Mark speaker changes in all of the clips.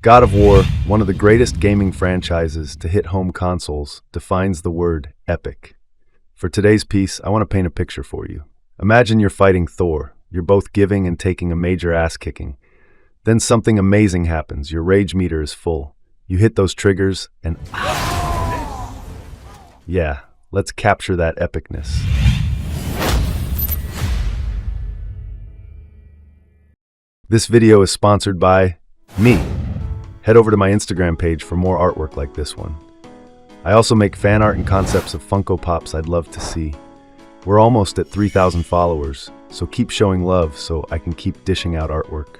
Speaker 1: God of War, one of the greatest gaming franchises to hit home consoles, defines the word epic. For today's piece, I want to paint a picture for you. Imagine you're fighting Thor. You're both giving and taking a major ass-kicking. Then something amazing happens. Your rage meter is full. You hit those triggers and... Yeah, let's capture that epicness. This video is sponsored by me. Head over to my Instagram page for more artwork like this one. I also make fan art and concepts of Funko Pops I'd love to see. We're almost at 3,000 followers, so keep showing love so I can keep dishing out artwork.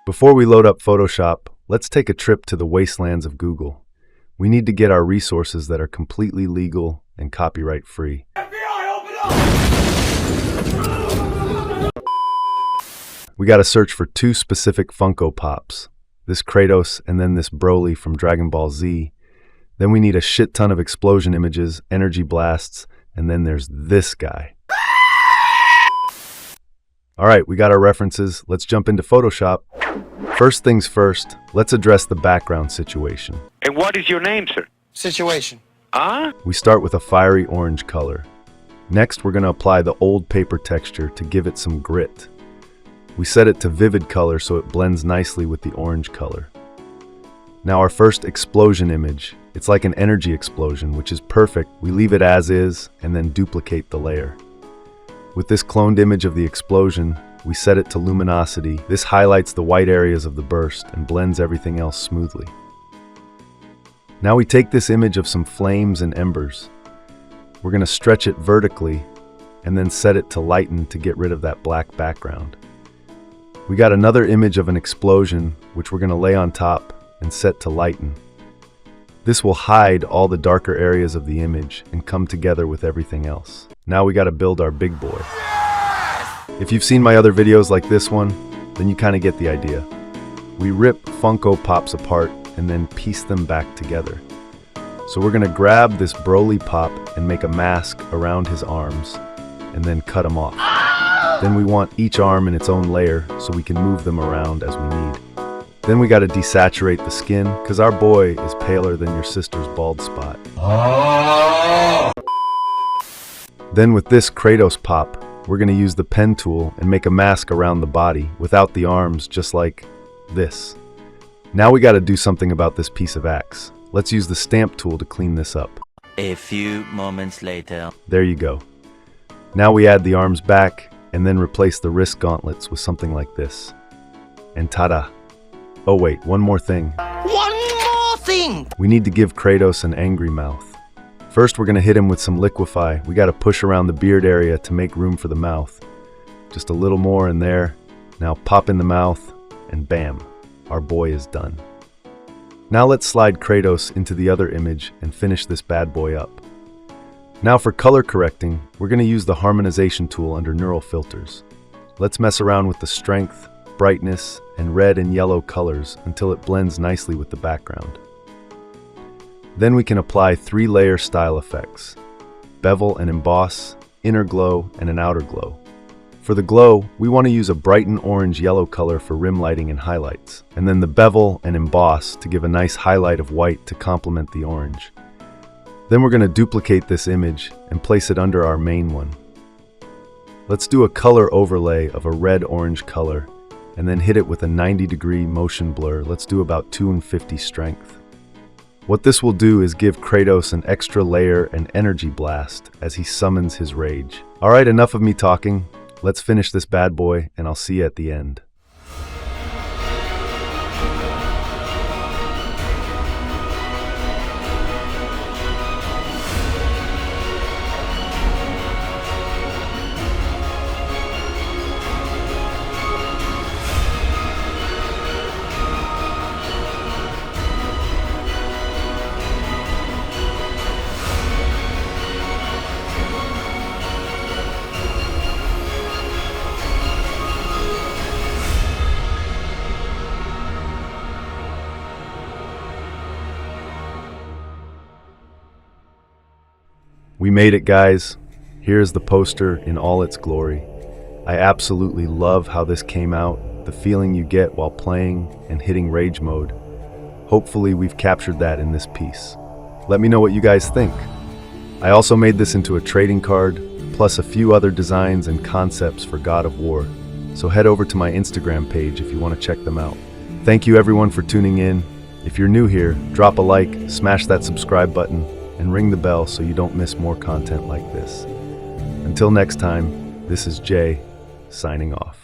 Speaker 1: Before we load up Photoshop, let's take a trip to the wastelands of Google. We need to get our resources that are completely legal and copyright free.
Speaker 2: FBI, open up!
Speaker 1: We gotta search for two specific Funko Pops. This Kratos and then this Broly from Dragon Ball Z. Then we need a shit ton of explosion images, energy blasts, and then there's this guy. Alright, we got our references. Let's jump into Photoshop. First things first, let's address the background situation.
Speaker 3: And what is your name, sir?
Speaker 2: Situation.
Speaker 1: We start with a fiery orange color. Next, we're going to apply the old paper texture to give it some grit. We set it to vivid color so it blends nicely with the orange color. Now our first explosion image, it's like an energy explosion, which is perfect. We leave it as is and then duplicate the layer. With this cloned image of the explosion, we set it to luminosity. This highlights the white areas of the burst and blends everything else smoothly. Now we take this image of some flames and embers. We're going to stretch it vertically and then set it to lighten to get rid of that black background. We got another image of an explosion, which we're going to lay on top and set to lighten. This will hide all the darker areas of the image and come together with everything else. Now we got to build our big boy. If you've seen my other videos like this one, then you kind of get the idea. We rip Funko Pops apart and then piece them back together. So we're going to grab this Broly Pop and make a mask around his arms and then cut him off. Then we want each arm in its own layer so we can move them around as we need. Then we got to desaturate the skin because our boy is paler than your sister's bald spot. Then with this Kratos Pop, we're going to use the pen tool and make a mask around the body without the arms, just like this. Now we got to do something about this piece of axe. Let's use the stamp tool to clean this up.
Speaker 4: A few moments later.
Speaker 1: There you go. Now we add the arms back and then replace the wrist gauntlets with something like this. And ta-da! Oh wait, one more thing.
Speaker 2: One more thing!
Speaker 1: We need to give Kratos an angry mouth. First, we're going to hit him with some liquify. We got to push around the beard area to make room for the mouth. Just a little more in there. Now pop in the mouth, and bam, our boy is done. Now let's slide Kratos into the other image and finish this bad boy up. Now for color correcting, we're going to use the harmonization tool under neural filters. Let's mess around with the strength, brightness, and red and yellow colors until it blends nicely with the background. Then we can apply 3-layer style effects: bevel and emboss, inner glow, and an outer glow. For the glow, we want to use a brighten orange-yellow color for rim lighting and highlights, and then the bevel and emboss to give a nice highlight of white to complement the orange. Then we're going to duplicate this image and place it under our main one. Let's do a color overlay of a red-orange color and then hit it with a 90-degree motion blur. Let's do about 250 strength. What this will do is give Kratos an extra layer and energy blast as he summons his rage. Alright, enough of me talking. Let's finish this bad boy and I'll see you at the end. We made it, guys. Here's the poster in all its glory. I absolutely love how this came out, the feeling you get while playing and hitting rage mode. Hopefully we've captured that in this piece. Let me know what you guys think. I also made this into a trading card, plus a few other designs and concepts for God of War, so head over to my Instagram page if you want to check them out. Thank you everyone for tuning in. If you're new here, drop a like, smash that subscribe button, and ring the bell so you don't miss more content like this. Until next time, this is Jay, signing off.